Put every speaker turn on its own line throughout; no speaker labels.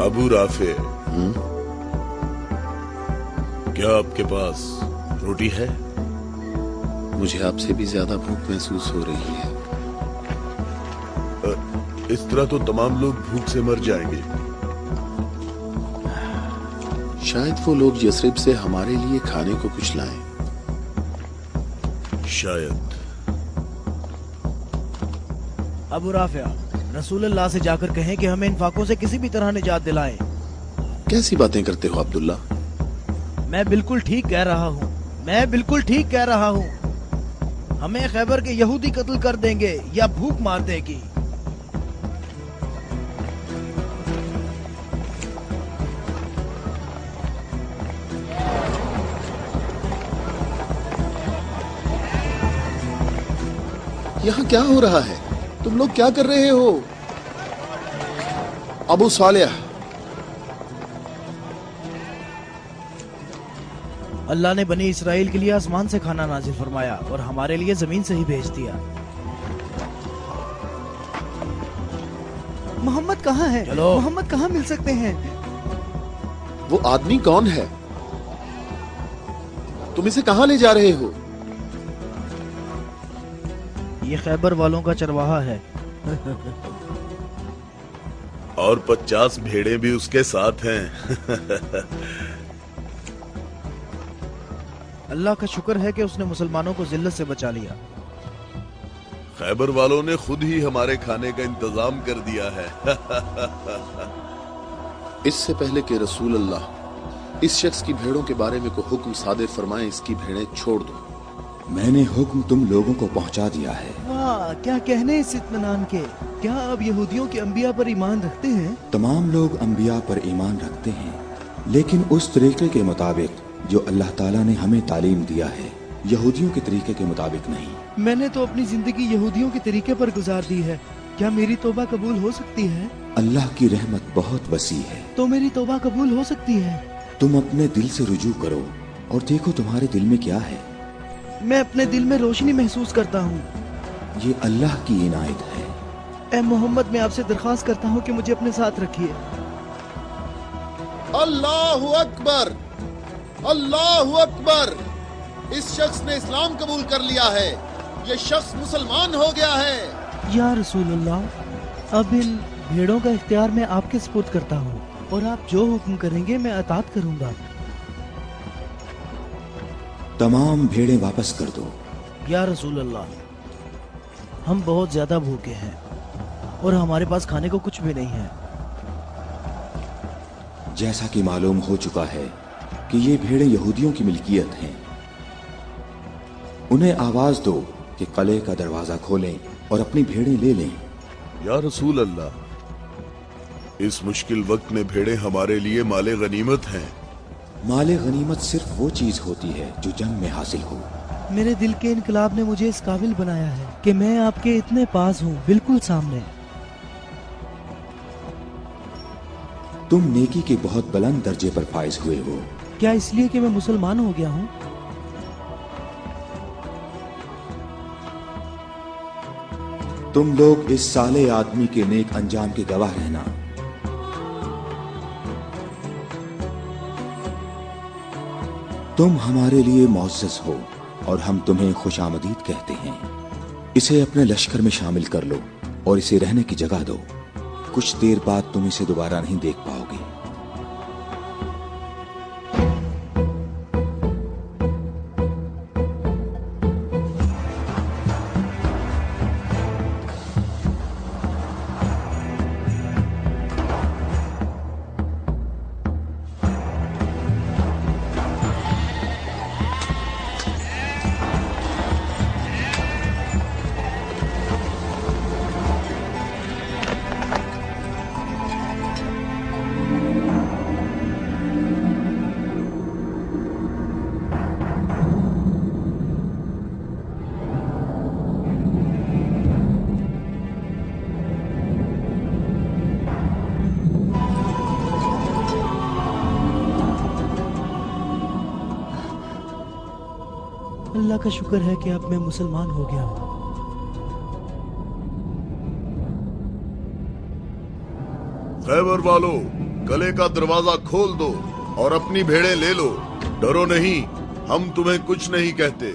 Abu Rafe, क्या आपके पास रोटी है?
मुझे आपसे भी ज्यादा भूख महसूस हो रही है।
इस तरह तो तमाम लोग भूख से मर जाएंगे।
शायद वो लोग यसरिब से हमारे लिए खाने को कुछ लाएं।
शायद।
अबू राफिया, रसूलुल्लाह से जाकर कहें कि हमें इन फाकों से किसी भी तरह निजात दिलाएं।
कैसी बातें करते हो अब्दुल्ला?
मैं बिल्कुल ठीक कह रहा हूँ, मैं बिल्कुल ठीक कह रहा हूँ। हमें खैबर के यहूदी कत्ल कर देंगे या भूख मार देगी।
यहाँ क्या हो रहा है? तुम लोग क्या कर रहे हो? अबू सालेह,
अल्लाह ने बनी इसराइल के लिए आसमान से खाना नाजिल फरमाया और हमारे लिए जमीन से ही भेज दिया।
मोहम्मद कहाँ है?
चलो।
मोहम्मद कहाँ मिल सकते हैं?
वो आदमी कौन है? तुम इसे कहाँ ले जा रहे हो?
ये खैबर वालों का चरवाहा है।
और 50 भेड़ें भी उसके साथ हैं।
अल्लाह का शुक्र है कि उसने मुसलमानों को जिल्लत से बचा लिया।
खैबर वालों ने खुद ही हमारे खाने का इंतजाम कर दिया है।
इससे पहले कि रसूल अल्लाह इस शख्स की भेड़ों के बारे में कोई हुक्म सादिर फरमाए, इसकी भेड़ें छोड़ दो।
मैंने हुक्म तुम लोगों को पहुंचा दिया है।
वाह, क्या कहने इस इत्मीनान के। क्या अब यहूदियों के अंबिया पर ईमान रखते हैं?
तमाम लोग अंबिया पर ईमान रखते हैं, लेकिन उस तरीके के मुताबिक जो अल्लाह ताला ने हमें तालीम दिया है, यहूदियों के तरीके के मुताबिक नहीं।
मैंने तो अपनी जिंदगी यहूदियों के तरीके पर गुजार दी है। क्या मेरी तौबा कबूल हो सकती है?
अल्लाह की रहमत बहुत वसी है।
तो मेरी तौबा कबूल हो सकती है?
तुम अपने दिल से रुजू करो और देखो तुम्हारे दिल में क्या है।
मैं अपने दिल में रोशनी महसूस करता हूँ।
ये अल्लाह की इनायत है।
ए मोहम्मद, मैं आपसे दरख्वास्त करता हूँ कि मुझे अपने साथ रखिए।
अल्लाहु अकबर, अल्लाहु अकबर। इस शख्स ने इस्लाम कबूल कर लिया है। ये शख्स मुसलमान हो गया है।
या रसूलुल्लाह, अब इन भेड़ों का इख्तियार मैं आपके सुपुर्द करता हूँ और आप जो हुक्म करेंगे मैं अतात करूंगा।
तमाम भेड़ें वापस कर दो।
या रसूल अल्लाह, हम बहुत ज्यादा भूखे हैं और हमारे पास खाने को कुछ भी नहीं है।
जैसा कि मालूम हो चुका है कि ये भेड़ें यहूदियों की मिल्कियत हैं, उन्हें आवाज दो कि कले का दरवाजा खोलें और अपनी भेड़ें ले लें।
या रसूल अल्लाह, इस मुश्किल वक्त में भेड़ें हमारे लिए माले गनीमत हैं।
माले गनीमत सिर्फ वो चीज होती है जो जंग में हासिल हो।
मेरे दिल के इनकलाब ने मुझे इस काबिल बनाया है कि मैं आपके इतने पास हूँ, बिल्कुल सामने।
तुम नेकी के बहुत बुलंद दर्जे पर फाइज हुए हो।
क्या इसलिए कि मैं मुसलमान हो गया हूँ?
तुम लोग इस साले आदमी के नेक अंजाम के गवाह रहना। तुम हमारे लिए मुअज़्ज़ज़ हो और हम तुम्हें खुशामदीद कहते हैं। इसे अपने लश्कर में शामिल कर लो और इसे रहने की जगह दो। कुछ देर बाद तुम इसे दोबारा नहीं देख पाओगे।
अल्लाह का शुक्र है कि अब मैं मुसलमान हो गया हूँ।
खैबर वालों, कले का दरवाजा खोल दो और अपनी भेड़ें ले लो। डरो नहीं, हम तुम्हें कुछ नहीं कहते।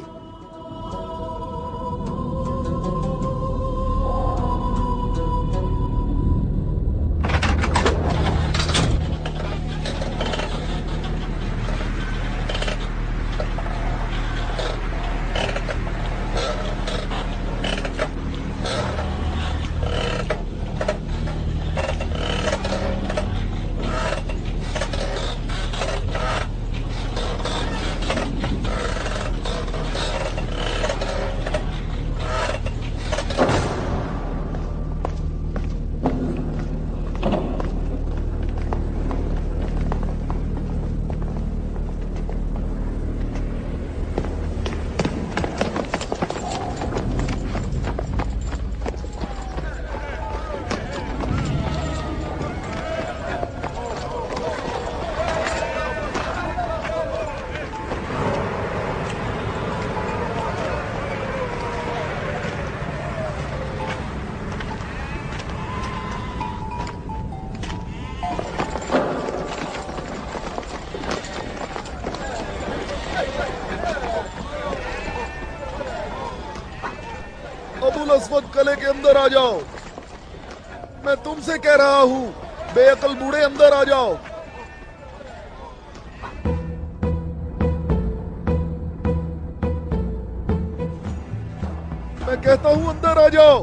अबुल अस्वद, कले के अंदर आ जाओ। मैं तुमसे कह रहा हूं, बेअकल बूढ़े अंदर आ जाओ। मैं कहता हूं अंदर आ जाओ।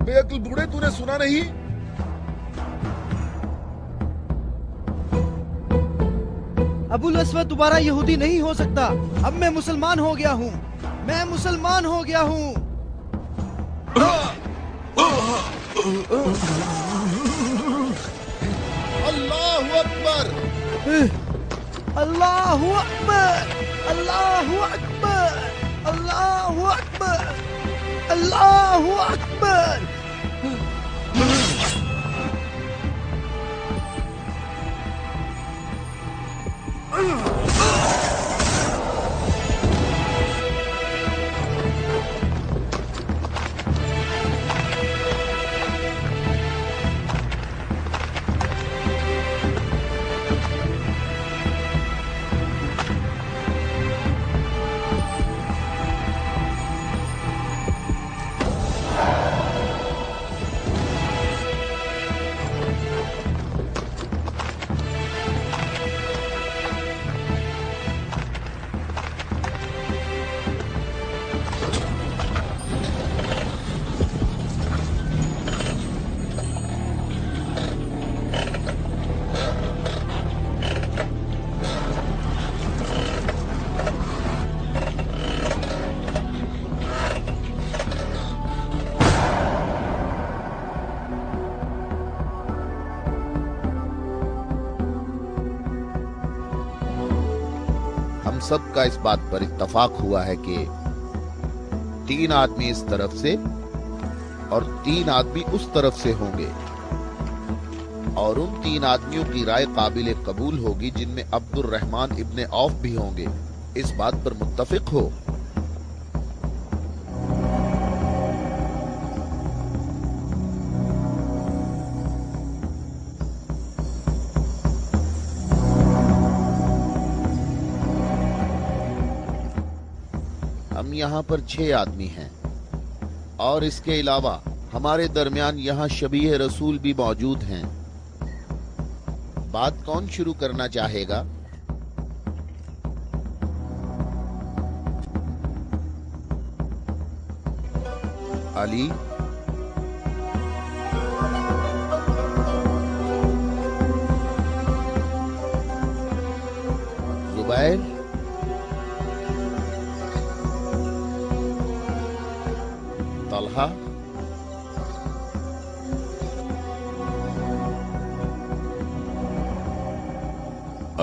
बेअकल बूढ़े, तूने सुना नहीं?
अबुल अस्वद दोबारा यहूदी नहीं हो सकता। अब मैं मुसलमान हो गया हूँ। मैं मुसलमान हो गया हूँ।
अल्लाहु अकबर,
अल्लाहु अकबर, अल्लाहु अकबर, अल्लाहु अकबर, अल्लाहु अकबर।
सबका इस बात पर इत्तफाक हुआ है कि 3 आदमी इस तरफ से और 3 आदमी उस तरफ से होंगे, और उन 3 आदमियों की राय काबिल कबूल होगी जिनमें अब्दुर रहमान इब्ने औफ भी होंगे। इस बात पर मुत्तफिक हो? हम यहाँ पर 6 आदमी हैं, और इसके अलावा हमारे दरमियान यहाँ शबीह रसूल भी मौजूद हैं। बात कौन शुरू करना चाहेगा? अली, जुबैर, तलहा,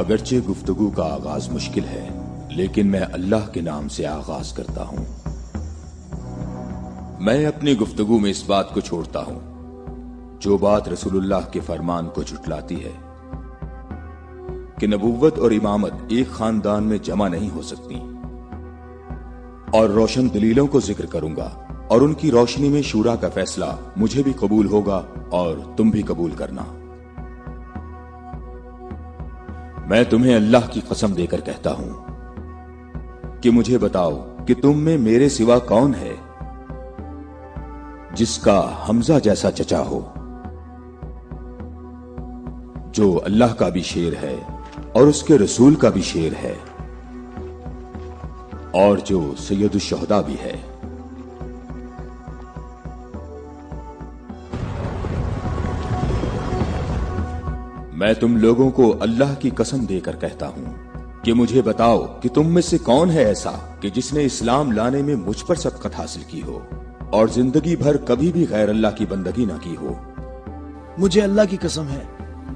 अगरचे गुफ्तगू का आगाज मुश्किल है, लेकिन मैं अल्लाह के नाम से आगाज करता हूं। मैं अपनी गुफ्तगू में इस बात को छोड़ता हूं जो बात रसूलुल्लाह के फरमान को झुटलाती है कि नबुव्वत और इमामत एक खानदान में जमा नहीं हो सकती, और रोशन दलीलों को जिक्र करूंगा और उनकी रोशनी में शूरा का फैसला मुझे भी कबूल होगा और तुम भी कबूल करना। मैं तुम्हें अल्लाह की कसम देकर कहता हूं कि मुझे बताओ कि तुम में मेरे सिवा कौन है जिसका हमजा जैसा चचा हो, जो अल्लाह का भी शेर है और उसके रसूल का भी शेर है और जो सैयदुश शुहदा भी है। मैं तुम लोगों को अल्लाह की कसम देकर कहता हूं कि मुझे बताओ कि तुम में से कौन है ऐसा कि जिसने इस्लाम लाने में मुझ पर सबकत हासिल की हो और जिंदगी भर कभी भी गैर अल्लाह की बंदगी ना की हो।
मुझे अल्लाह की कसम है,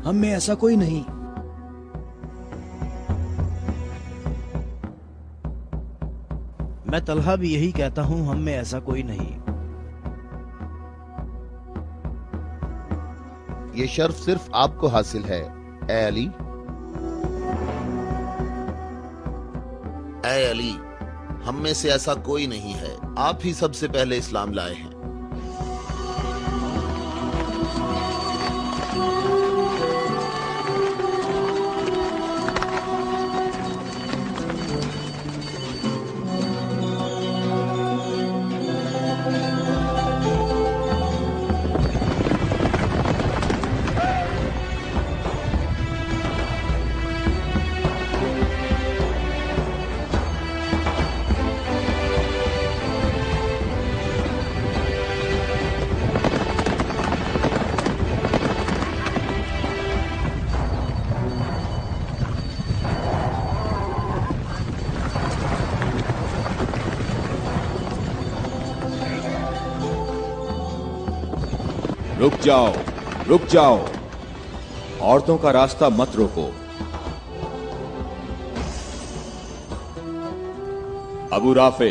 हम में ऐसा कोई नहीं। मैं तलहा भी यही कहता हूं, हम में ऐसा कोई नहीं।
ये शर्फ सिर्फ आपको हासिल है ए अली।
ऐ अली, हम में से ऐसा कोई नहीं है, आप ही सबसे पहले इस्लाम लाए हैं।
रुक जाओ, औरतों का रास्ता मत रोको। अबू राफे,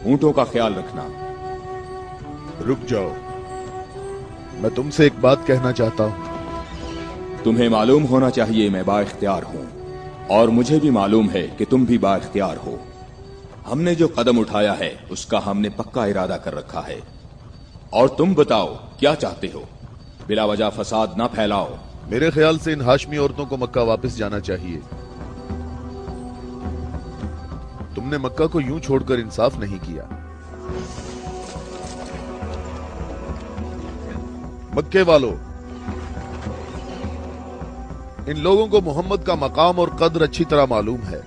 ऊंटों का ख्याल रखना।
रुक जाओ, मैं तुमसे एक बात कहना चाहता हूं।
तुम्हें मालूम होना चाहिए मैं बाइख्तियार हूं और मुझे भी मालूम है कि तुम भी बाइख्तियार हो। हमने जो कदम उठाया है उसका हमने पक्का इरादा कर रखा है। और तुम बताओ क्या चाहते हो? बिला वजह फसाद ना फैलाओ।
मेरे ख्याल से इन हाशमी औरतों को मक्का वापस जाना चाहिए। तुमने मक्का को यूं छोड़कर इंसाफ नहीं किया। मक्के वालों, इन लोगों को मोहम्मद का मकाम और कद्र अच्छी तरह मालूम है।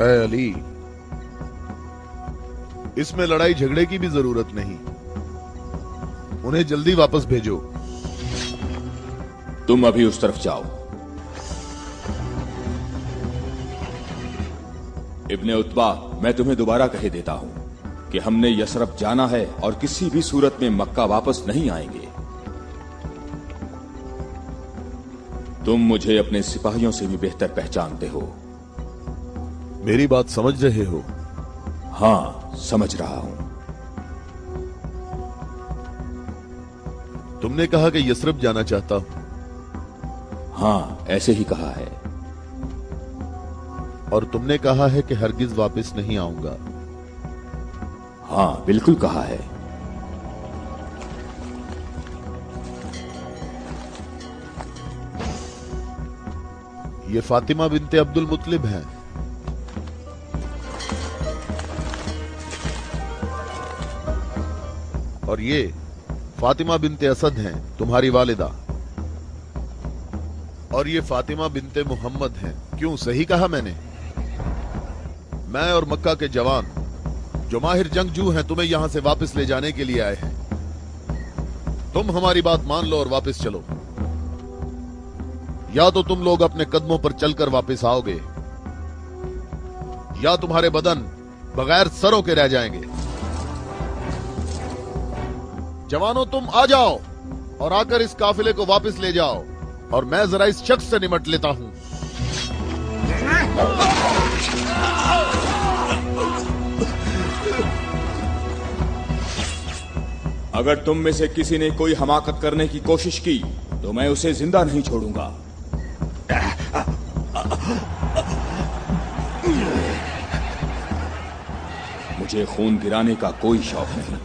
ऐ अली, इसमें लड़ाई झगड़े की भी जरूरत नहीं। उन्हें जल्दी वापस भेजो।
तुम अभी उस तरफ जाओ। इब्ने उतबा, मैं तुम्हें दोबारा कह देता हूं कि हमने यसरब जाना है और किसी भी सूरत में मक्का वापस नहीं आएंगे। तुम मुझे अपने सिपाहियों से भी बेहतर पहचानते हो।
मेरी बात समझ रहे हो?
हां, समझ रहा हूं।
तुमने कहा कि यसरब जाना चाहता हूं।
हां, ऐसे ही कहा है।
और तुमने कहा है कि हरगिज वापस नहीं आऊंगा।
हां, बिल्कुल कहा है।
ये फातिमा बिनते अब्दुल मुत्तलिब हैं। और ये फातिमा बिनते असद हैं, तुम्हारी वालिदा। और ये फातिमा बिनते मोहम्मद हैं। क्यों, सही कहा मैंने? मैं और मक्का के जवान जो माहिर जंगजू हैं तुम्हें यहां से वापस ले जाने के लिए आए हैं। तुम हमारी बात मान लो और वापस चलो। या तो तुम लोग अपने कदमों पर चलकर वापस आओगे या तुम्हारे बदन बगैर सरों के रह जाएंगे। जवानों, तुम आ जाओ और आकर इस काफिले को वापस ले जाओ और मैं जरा इस शख्स से निमट लेता हूं।
अगर तुम में से किसी ने कोई हमाकत करने की कोशिश की तो मैं उसे जिंदा नहीं छोड़ूंगा। मुझे खून गिराने का कोई शौक नहीं।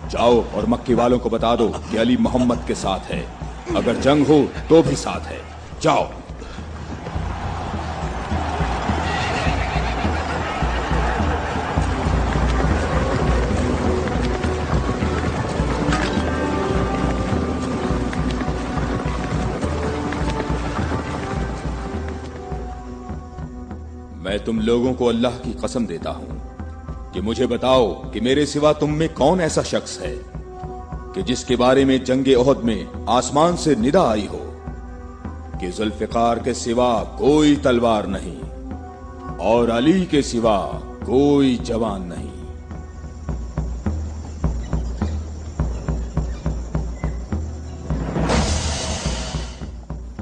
जाओ और मक्के वालों को बता दो कि अली मोहम्मद के साथ है, अगर जंग हो तो भी साथ है। जाओ। मैं तुम लोगों को अल्लाह की कसम देता हूं कि मुझे बताओ कि मेरे सिवा तुम में कौन ऐसा शख्स है कि जिसके बारे में जंगे ओहद में आसमान से निदा आई हो कि जुल्फिकार के सिवा कोई तलवार नहीं और अली के सिवा कोई जवान नहीं।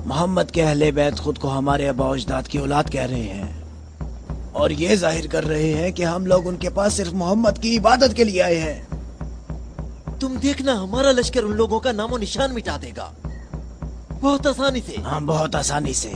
मोहम्मद के अहले बैत खुद को हमारे आबा अजदाद की औलाद कह रहे हैं और ये जाहिर कर रहे हैं कि हम लोग उनके पास सिर्फ मोहम्मद की इबादत के लिए आए हैं।
तुम देखना, हमारा लश्कर उन लोगों का नामो निशान मिटा देगा, बहुत आसानी से।
हाँ, बहुत आसानी से।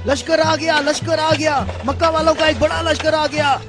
लश्कर आ गया, लश्कर आ गया, मक्का वालों का एक बड़ा लश्कर आ गया।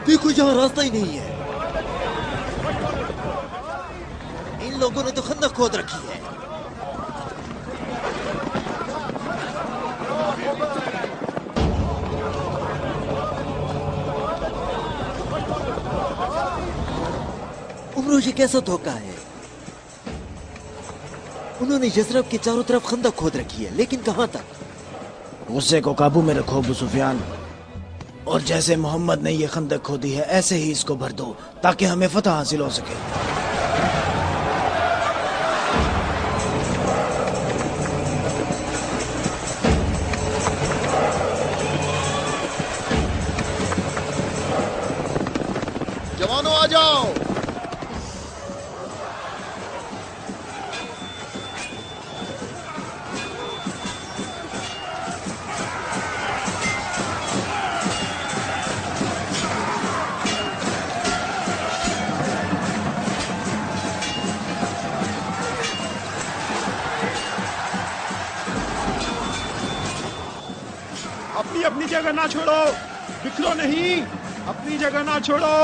देखो, यहाँ रास्ता ही नहीं है। इन लोगों ने तो खंदक खोद रखी है। उमरो, ये कैसा धोखा है? उन्होंने यज़रब के चारों तरफ खंदक खोद रखी है, लेकिन कहां तक?
गुस्से को काबू में रखो अबू सुफियान, और जैसे मोहम्मद ने ये खंदक खोदी है ऐसे ही इसको भर दो ताकि हमें फतह हासिल हो सके।
जवानों आ जाओ।
अपनी जगह ना छोड़ो, बिखरो नहीं, अपनी जगह ना छोड़ो।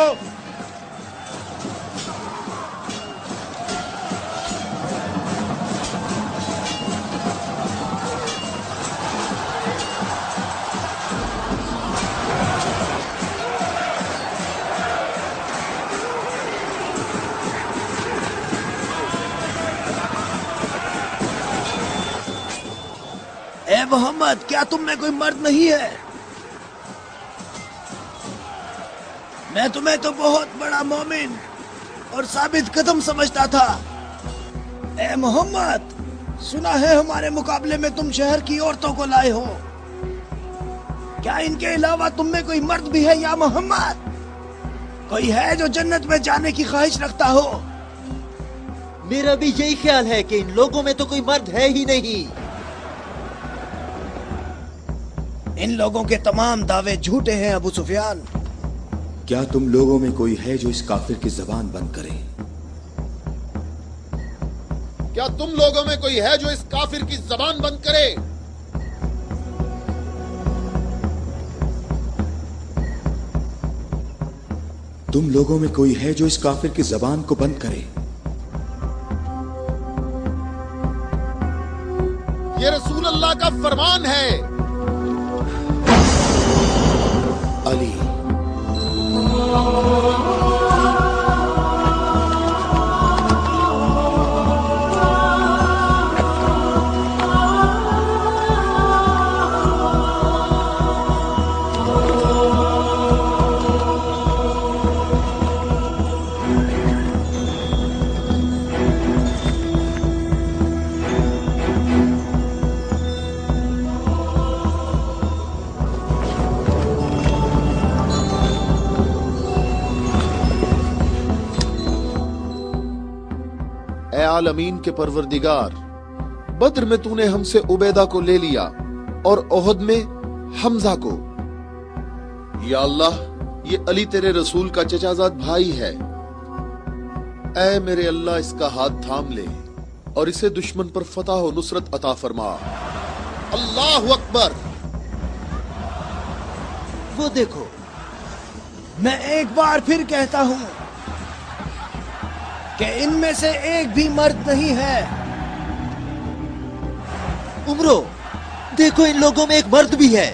ए मोहम्मद, क्या तुम में कोई मर्द नहीं है? मैं तुम्हें तो बहुत बड़ा मोमिन और साबित कदम समझता था। ए मोहम्मद, सुना है हमारे मुकाबले में तुम शहर की औरतों को लाए हो। क्या इनके अलावा तुम में कोई मर्द भी है या मोहम्मद? कोई है जो जन्नत में जाने की ख्वाहिश रखता हो?
मेरा भी यही ख्याल है कि इन लोगों में तो कोई मर्द है ही नहीं।
इन लोगों के तमाम दावे झूठे हैं अबू सुफियान।
क्या तुम लोगों में कोई है जो इस काफिर की जबान बंद करे?
क्या तुम लोगों में कोई है जो इस काफिर की जबान बंद करे?
तुम लोगों में कोई है जो इस काफिर की जबान को बंद करे?
ये रसूल अल्लाह का फरमान है।
अली।
आलमीन के परवरदिगार, बद्र में तूने हमसे उबैदा को ले लिया और ओहद में हमजा को। या अल्लाह, ये अली तेरे रसूल का चचाजाद भाई है। ऐ मेरे अल्लाह, इसका हाथ थाम ले और इसे दुश्मन पर फतह और नुसरत अता फरमा। अल्लाहु अकबर।
वो देखो,
मैं एक बार फिर कहता हूं कि इनमें से एक भी मर्द नहीं है।
उमरो, देखो इन लोगों में एक मर्द भी है।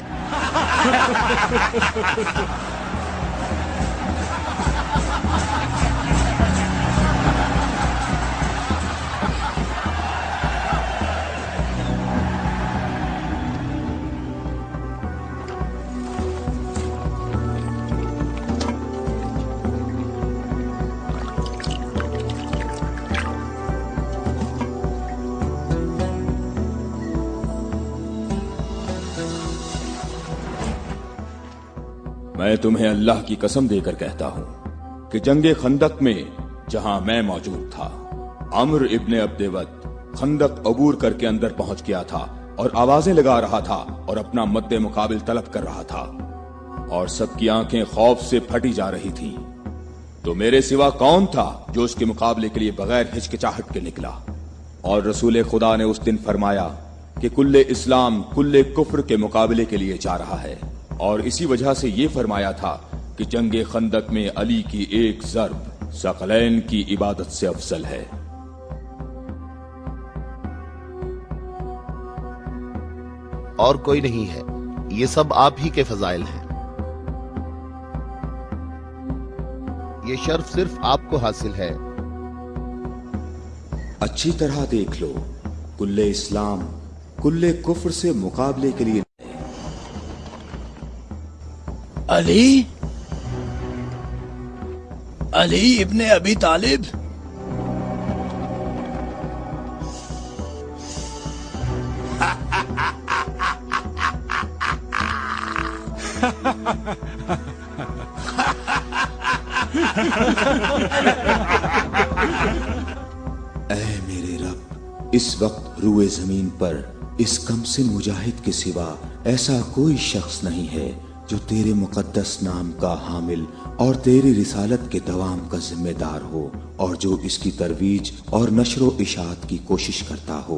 मैं तुम्हें अल्लाह की कसम देकर कहता हूं कि जंगे खंदक में जहां मैं मौजूद था, अम्र इब्ने अब्देवद खंदक अबूर करके अंदर पहुंच गया था और आवाजें लगा रहा था और अपना मद्दे मुकाबिल तलब कर रहा था और सबकी आंखें खौफ से फटी जा रही थीं। तो मेरे सिवा कौन था जो उसके मुकाबले के लिए बगैर हिचकिचाहट के निकला? और रसूल खुदा ने उस दिन फरमाया कि कुल्ले इस्लाम कुल्ले कुफ्र के मुकाबले के लिए जा रहा है, और इसी वजह से ये फरमाया था कि जंगे खंदक में अली की एक ज़र्ब सकलैन की इबादत से अफजल है।
और कोई नहीं है, ये सब आप ही के फजाइल हैं। ये शर्फ सिर्फ आपको हासिल है।
अच्छी तरह देख लो, कुल्ले इस्लाम कुल्ले कुफ्र से मुकाबले के लिए
अली, अली इब्ने अबी तालिब।
ऐ मेरे रब, इस वक्त रुए जमीन पर इस कमसिन मुजाहिद के सिवा ऐसा कोई शख्स नहीं है जो तेरे मुकद्दस नाम का हामिल और तेरी रिसालत के दवाम का जिम्मेदार हो, और जो इसकी तरवीज और नशरो इशात की कोशिश करता हो,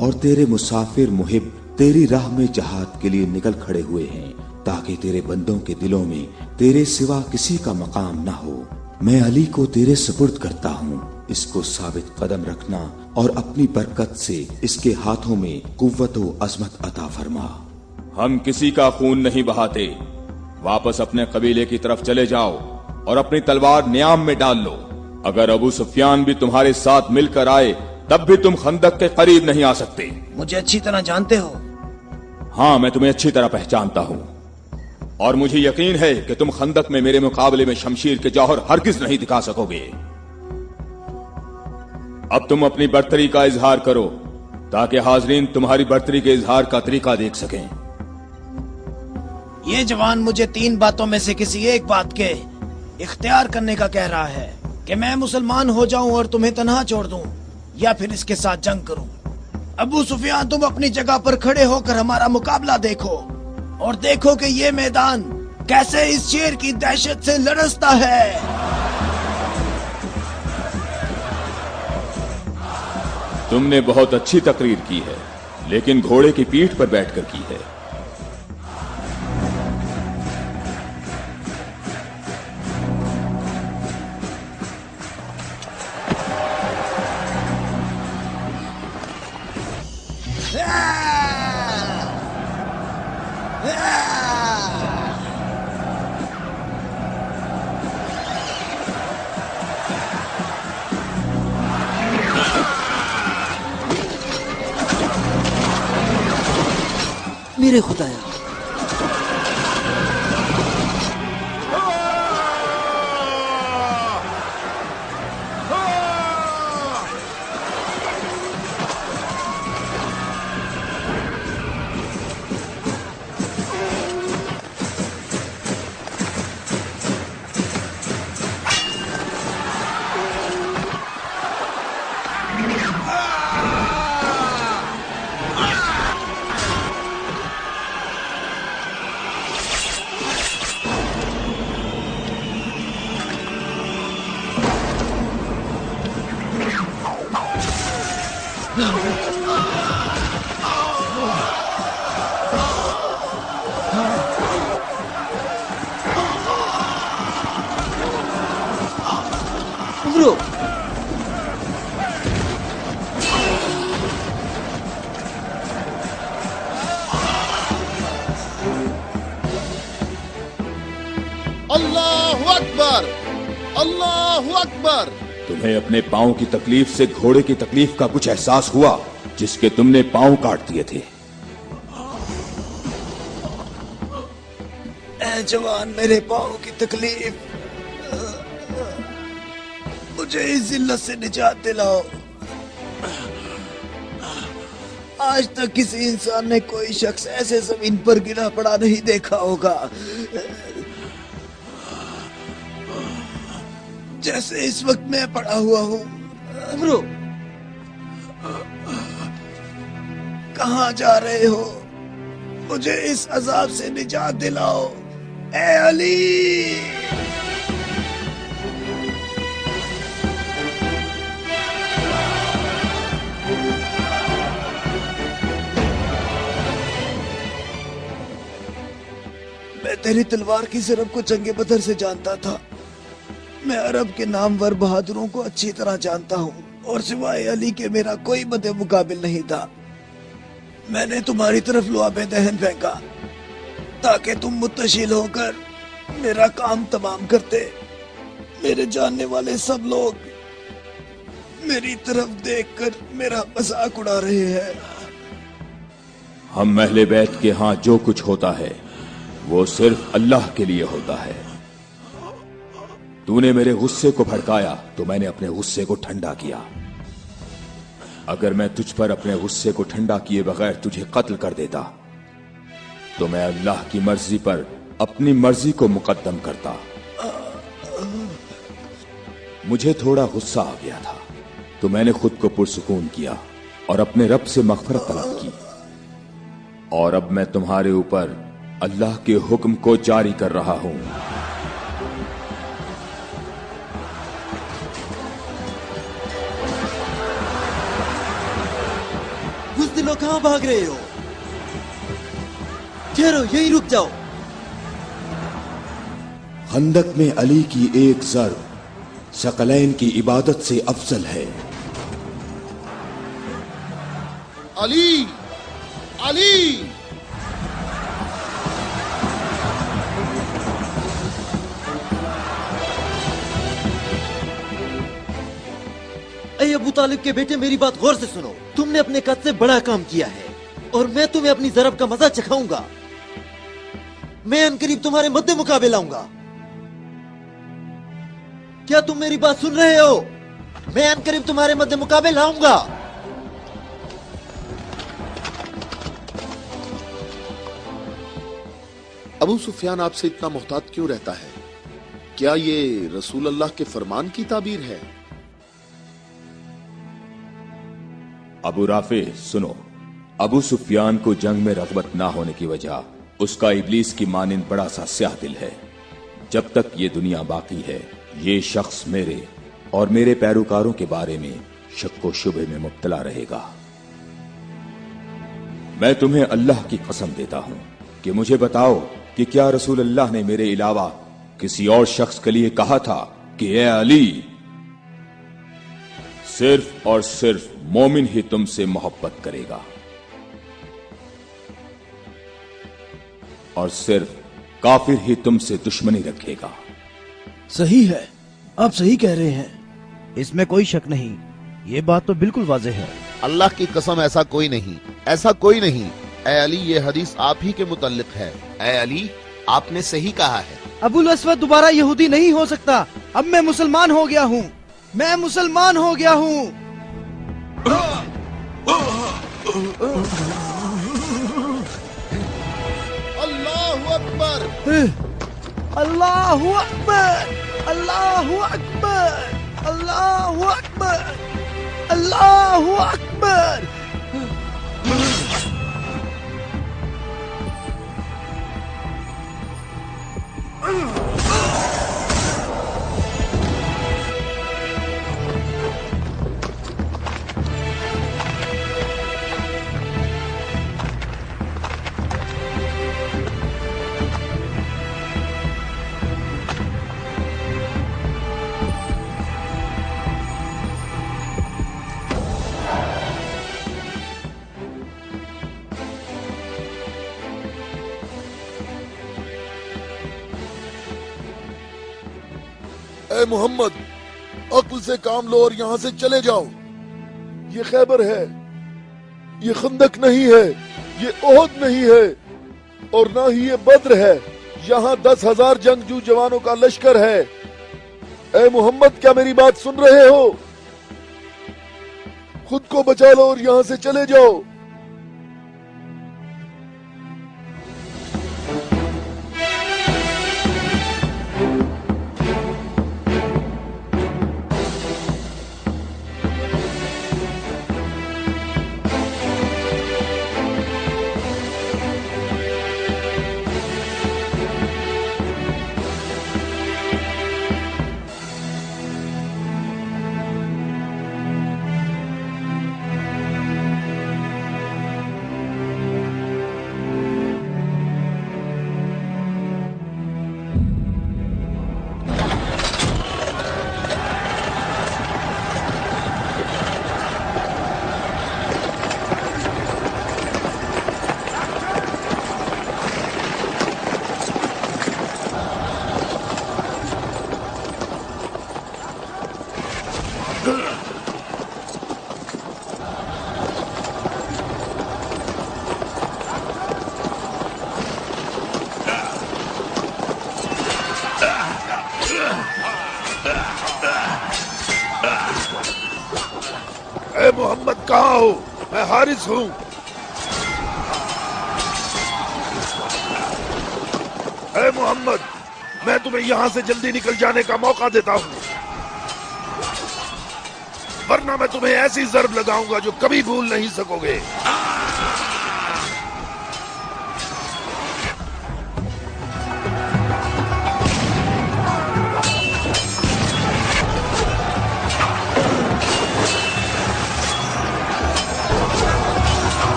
और तेरे मुसाफिर मुहिब तेरी राह में जहाद के लिए निकल खड़े हुए हैं ताकि तेरे बंदों के दिलों में तेरे सिवा किसी का मकाम ना हो। मैं अली को तेरे सुपुर्द करता हूँ, इसको साबित कदम रखना और अपनी बरकत से इसके हाथों में कुव्वत व अजमत अता फरमा।
हम किसी का खून नहीं बहाते, वापस अपने कबीले की तरफ चले जाओ और अपनी तलवार न्याम में डाल लो। अगर अबू सुफियान भी तुम्हारे साथ मिलकर आए तब भी तुम खंदक के करीब नहीं आ सकते।
मुझे अच्छी तरह जानते हो?
हाँ, मैं तुम्हें अच्छी तरह पहचानता हूँ और मुझे यकीन है कि तुम खंदक में मेरे मुकाबले में शमशीर के जौहर हरगिज नहीं दिखा सकोगे। अब तुम अपनी बर्तरी का इजहार करो ताकि हाजरीन तुम्हारी बर्तरी के इजहार का तरीका देख सकें।
ये जवान मुझे 3 बातों में से किसी एक बात के इख्तियार करने का कह रहा है कि मैं मुसलमान हो जाऊं और तुम्हें तन्हा छोड़ दूं, या फिर इसके साथ जंग करूं। अबू सुफियान, तुम अपनी जगह पर खड़े होकर हमारा मुकाबला देखो और देखो कि ये मैदान कैसे इस शेर की दहशत से लरसता है।
तुमने बहुत अच्छी तकरीर की है, लेकिन घोड़े की पीठ पर बैठकर की है।
मेरे खुदाया, उमरो,
अल्लाहु अकबर, अल्लाहु अकबर।
तुम्हें अपने पांव की तकलीफ से घोड़े की तकलीफ का कुछ एहसास हुआ जिसके तुमने पांव काट दिए थे?
ए जवान, मेरे पाँव की तकलीफ, मुझे इस जिल्लत से निजात दिलाओ। आज तक किसी इंसान ने कोई शख्स ऐसे जमीन पर गिरा पड़ा नहीं देखा होगा जैसे इस वक्त मैं पड़ा हुआ हूँ।
उमरो,
कहाँ जा रहे हो? मुझे इस अजाब से निजात दिलाओ, ए अली। मैं तेरी तलवार की ज़रब को जंगे बदर से जानता था। मैं अरब के नामवर बहादुरों को अच्छी तरह जानता हूँ और सिवाय अली के मेरा कोई मदे मुकाबिल नहीं था। मैंने तुम्हारी तरफ लुआबे दहन फेंका ताकि तुम मुत्तशिल होकर मेरा काम तमाम करते। मेरे जानने वाले सब लोग मेरी तरफ देखकर मेरा मजाक उड़ा रहे हैं।
हम अहले बैत के यहाँ जो कुछ होता है वो सिर्फ अल्लाह के लिए होता है। तूने मेरे गुस्से को भड़काया तो मैंने अपने गुस्से को ठंडा किया। अगर मैं तुझ पर अपने गुस्से को ठंडा किए बगैर तुझे कत्ल कर देता तो मैं अल्लाह की मर्जी पर अपनी मर्जी को मुकद्दम करता। मुझे थोड़ा गुस्सा आ गया था तो मैंने खुद को पुरसुकून किया और अपने रब से मग़फ़िरत तलब की। और अब मैं तुम्हारे ऊपर अल्लाह के हुक्म को जारी कर रहा हूं।
बुज़दिलों, कहां भाग रहे हो? ठहरो, यहीं रुक जाओ।
खंदक में अली की एक ज़र्ब सकलैन की इबादत से अफजल है।
अली, अली।
ऐ अबू तालिब के बेटे, मेरी बात गौर से सुनो। तुमने अपने कद से बड़ा काम किया है और मैं तुम्हें अपनी ज़रब का मजा चखाऊंगा। मैं अनकरीब तुम्हारे मद्दे मुकाबले लाऊंगा। क्या तुम मेरी बात सुन रहे हो? मैं अनकरीब तुम्हारे मद्दे मुकाबले लाऊंगा।
अबू सुफियान आपसे इतना मोहतात क्यों रहता है? क्या ये रसूल अल्लाह के फरमान की ताबीर है?
अबू राफे सुनो, अबू सुफियान को जंग में रग़बत ना होने की वजह उसका इब्लीस की मानिंद बड़ा सा स्याह दिल है। जब तक ये दुनिया बाकी है ये शख्स मेरे और मेरे पैरोकारों के बारे में शक व शुबे में मुब्तला रहेगा। मैं तुम्हें अल्लाह की कसम देता हूं कि मुझे बताओ कि क्या रसूल अल्लाह ने मेरे अलावा किसी और शख्स के लिए कहा था कि ए अली, सिर्फ और सिर्फ मोमिन ही तुमसे मोहब्बत करेगा और सिर्फ काफिर ही तुमसे दुश्मनी रखेगा।
सही है, आप सही कह रहे हैं।
इसमें कोई शक नहीं, ये बात तो बिल्कुल वाज़ेह है।
अल्लाह की कसम, ऐसा कोई नहीं, ऐसा कोई नहीं। ए अली, ये हदीस आप ही के मुतल्लिक है।
ए अली, आपने सही कहा है।
अबुल अस्वद दोबारा यहूदी नहीं हो सकता। अब मैं मुसलमान हो गया हूँ, मैं मुसलमान हो गया हूँ।
अल्लाहु अकबर,
अल्लाहु अकबर, अल्लाहु अकबर, अल्लाहु अकबर, अल्लाहु अकबर।
اے محمد عقل سے کام لو اور یہاں سے چلے جاؤ. یہ خیبر ہے, یہ خندق نہیں ہے, یہ احد نہیں ہے, اور نہ ہی یہ بدر ہے. یہاں 10,000 جنگجو جوانوں کا لشکر ہے. اے محمد کیا میری بات سن رہے ہو؟ خود کو بچا لو اور یہاں سے چلے جاؤ. اے محمد کہاں ہو؟ میں حارث ہوں. اے محمد میں تمہیں یہاں سے جلدی نکل جانے کا موقع دیتا ہوں, ورنہ میں تمہیں ایسی ضرب لگاؤں گا جو کبھی بھول نہیں سکو گے.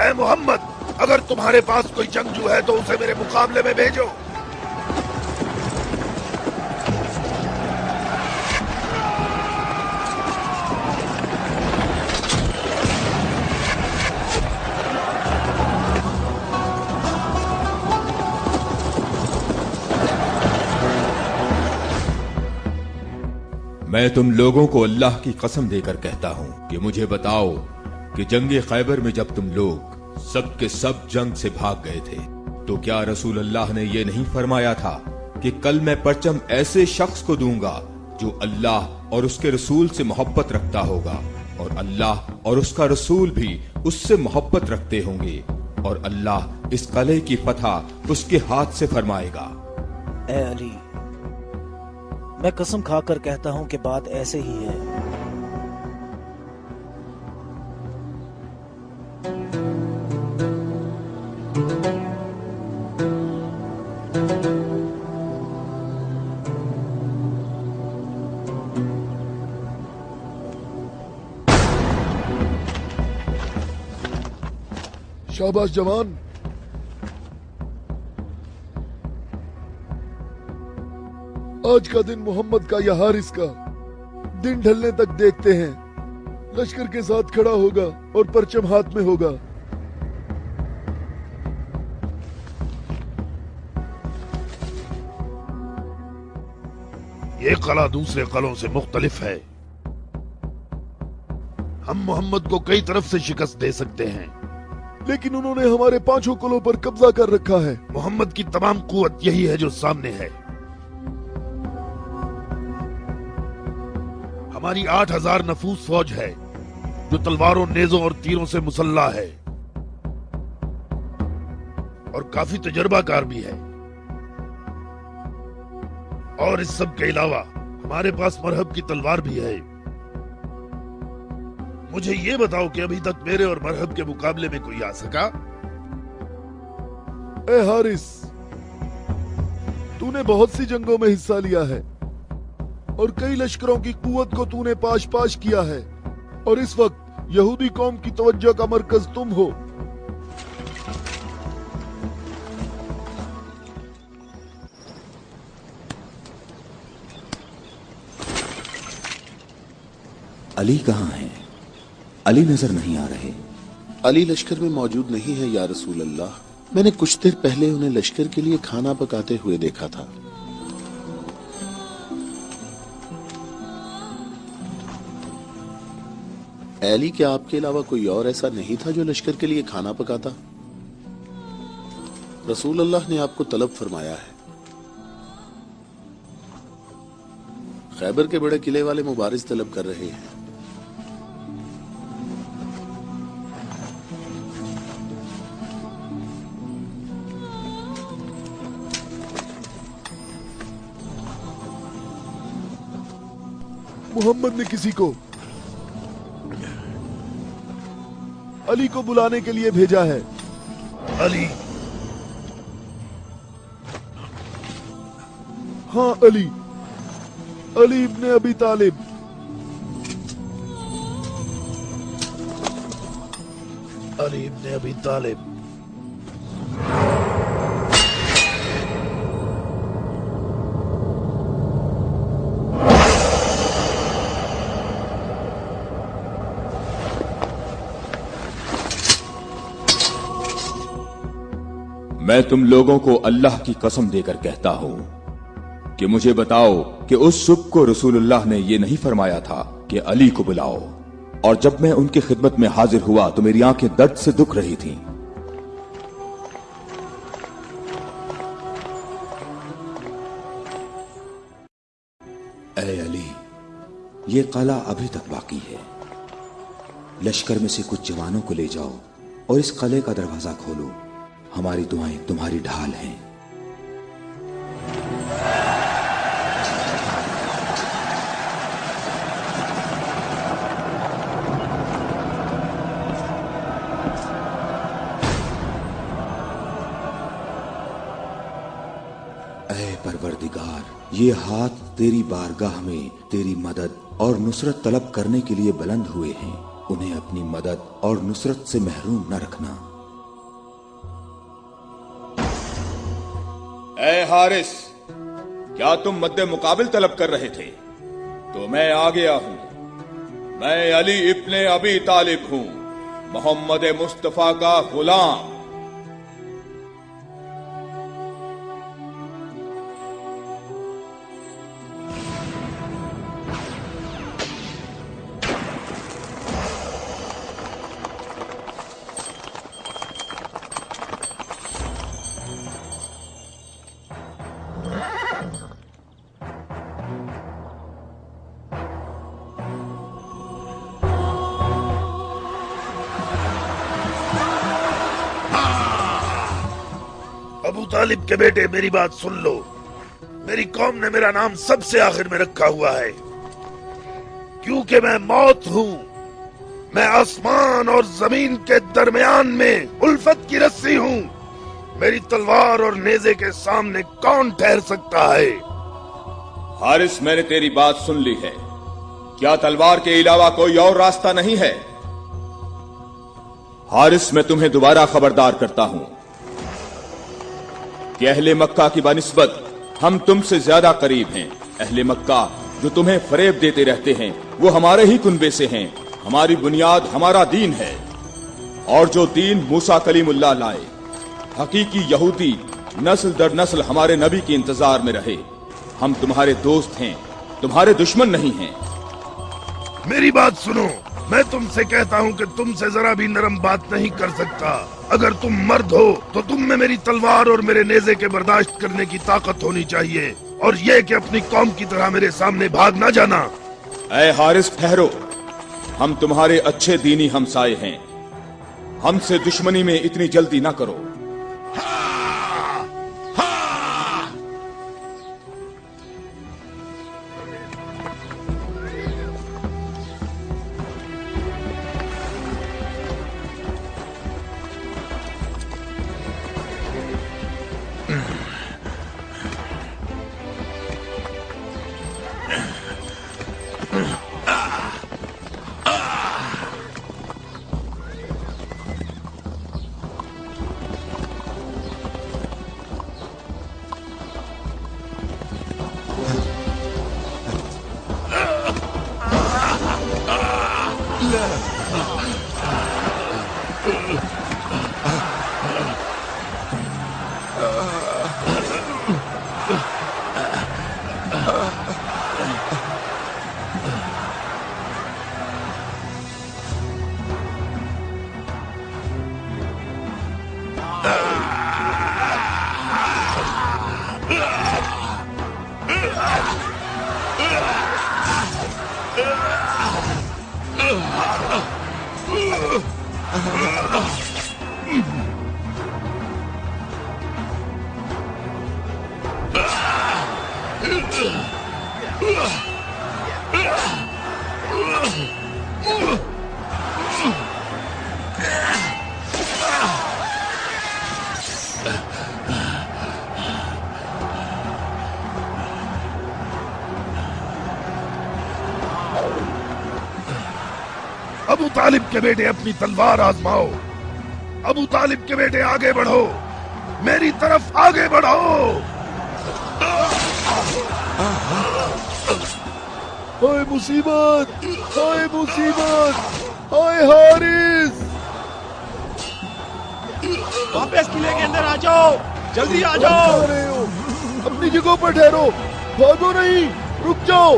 اے محمد اگر تمہارے پاس کوئی جنگجو ہے تو اسے میرے مقابلے میں بھیجو.
میں تم لوگوں کو اللہ کی قسم دے کر کہتا ہوں کہ مجھے بتاؤ کہ جنگ خیبر میں جب تم لوگ سب کے سب جنگ سے بھاگ گئے تھے تو کیا رسول اللہ نے یہ نہیں فرمایا تھا کہ کل میں پرچم ایسے شخص کو دوں گا جو اللہ اور اس کے رسول سے محبت رکھتا ہوگا, اور اللہ اور اس کا رسول بھی اس سے محبت رکھتے ہوں گے, اور اللہ اس قلعے کی فتح اس کے ہاتھ سے فرمائے گا.
اے علی میں قسم کھا کر کہتا ہوں کہ بات ایسے ہی ہے.
شاباش جوان. آج کا دن محمد کا یا حارث کا دن ڈھلنے تک دیکھتے ہیں. لشکر کے ساتھ کھڑا ہوگا اور پرچم ہاتھ میں ہوگا. یہ قلعہ دوسرے قلعوں سے مختلف ہے. ہم محمد کو کئی طرف سے شکست دے سکتے ہیں, لیکن انہوں نے ہمارے 5 قلعوں پر قبضہ کر رکھا ہے. محمد کی تمام قوت یہی ہے جو سامنے ہے. ہماری 8,000 نفوس فوج ہے جو تلواروں, نیزوں اور تیروں سے مسلح ہے, اور کافی تجربہ کار بھی ہے. اور اس سب کے علاوہ ہمارے پاس مرہب کی تلوار بھی ہے. مجھے یہ بتاؤ کہ ابھی تک میرے اور مرہب کے مقابلے میں کوئی آ سکا؟ اے حارث تو نے بہت سی جنگوں میں حصہ لیا ہے اور کئی لشکروں کی قوت کو تو نے پاش پاش کیا ہے, اور اس وقت یہودی قوم کی توجہ کا مرکز تم ہو.
علی کہاں ہیں؟ علی نظر نہیں آ رہے.
علی لشکر میں موجود نہیں ہے یا رسول اللہ. میں نے کچھ دیر پہلے انہیں لشکر کے لیے کھانا پکاتے ہوئے دیکھا تھا. علی کیا آپ کے علاوہ کوئی اور ایسا نہیں تھا جو لشکر کے لیے کھانا پکاتا؟ رسول اللہ نے آپ کو طلب فرمایا ہے. خیبر کے بڑے قلعے والے مبارز طلب کر رہے ہیں.
محمد نے کسی کو علی کو بلانے کے لیے بھیجا ہے. علی؟ ہاں علی، علی ابن ابی طالب. علی ابن ابی طالب.
میں تم لوگوں کو اللہ کی قسم دے کر کہتا ہوں کہ مجھے بتاؤ کہ اس صبح کو رسول اللہ نے یہ نہیں فرمایا تھا کہ علی کو بلاؤ، اور جب میں ان کی خدمت میں حاضر ہوا تو میری آنکھیں درد سے دکھ رہی تھیں.
اے علی، یہ قلعہ ابھی تک باقی ہے. لشکر میں سے کچھ جوانوں کو لے جاؤ اور اس قلعے کا دروازہ کھولو. ہماری دعائیں تمہاری ڈھال ہیں. اے پروردگار، یہ ہاتھ تیری بارگاہ میں تیری مدد اور نصرت طلب کرنے کے لیے بلند ہوئے ہیں. انہیں اپنی مدد اور نصرت سے محروم نہ رکھنا.
اے حارث، کیا تم مد مقابل طلب کر رہے تھے؟ تو میں آ گیا ہوں. میں علی ابن ابی طالب ہوں، محمد مصطفیٰ کا غلام.
ابو طالب کے بیٹے، میری بات سن لو. میری قوم نے میرا نام سب سے آخر میں رکھا ہوا ہے کیونکہ میں موت ہوں. میں آسمان اور زمین کے درمیان میں الفت کی رسی ہوں. میری تلوار اور نیزے کے سامنے کون ٹھہر سکتا ہے؟
حارث، میں نے تیری بات سن لی ہے. کیا تلوار کے علاوہ کوئی اور راستہ نہیں ہے؟ حارث، میں تمہیں دوبارہ خبردار کرتا ہوں کہ اہل مکہ کی بنسبت ہم تم سے زیادہ قریب ہیں. اہل مکہ جو تمہیں فریب دیتے رہتے ہیں وہ ہمارے ہی کنبے سے ہیں. ہماری بنیاد ہمارا دین ہے، اور جو دین موسیٰ کلیم اللہ لائے، حقیقی یہودی نسل در نسل ہمارے نبی کے انتظار میں رہے. ہم تمہارے دوست ہیں، تمہارے دشمن نہیں ہیں.
میری بات سنو، میں تم سے کہتا ہوں کہ تم سے ذرا بھی نرم بات نہیں کر سکتا. اگر تم مرد ہو تو تم میں میری تلوار اور میرے نیزے کے برداشت کرنے کی طاقت ہونی چاہیے، اور یہ کہ اپنی قوم کی طرح میرے سامنے بھاگ نہ جانا.
اے حارث، ٹھہرو. ہم تمہارے اچھے دینی ہمسائے ہیں. ہم سے دشمنی میں اتنی جلدی نہ کرو.
अबू तालिब के बेटे अपनी तलवार आजमाओ। अबू तालिब के बेटे आगे बढ़ो, मेरी तरफ आगे बढ़ो।
हाय मुसीबत, हाय मुसीबत, हाय हारिस।
वापस किले के अंदर आ जाओ, जल्दी आ जाओ।
आ रहे हो, अपनी जगह पर ठहरो, भागो नहीं, रुक जाओ,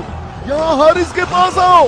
यहाँ हारिस के पास आओ।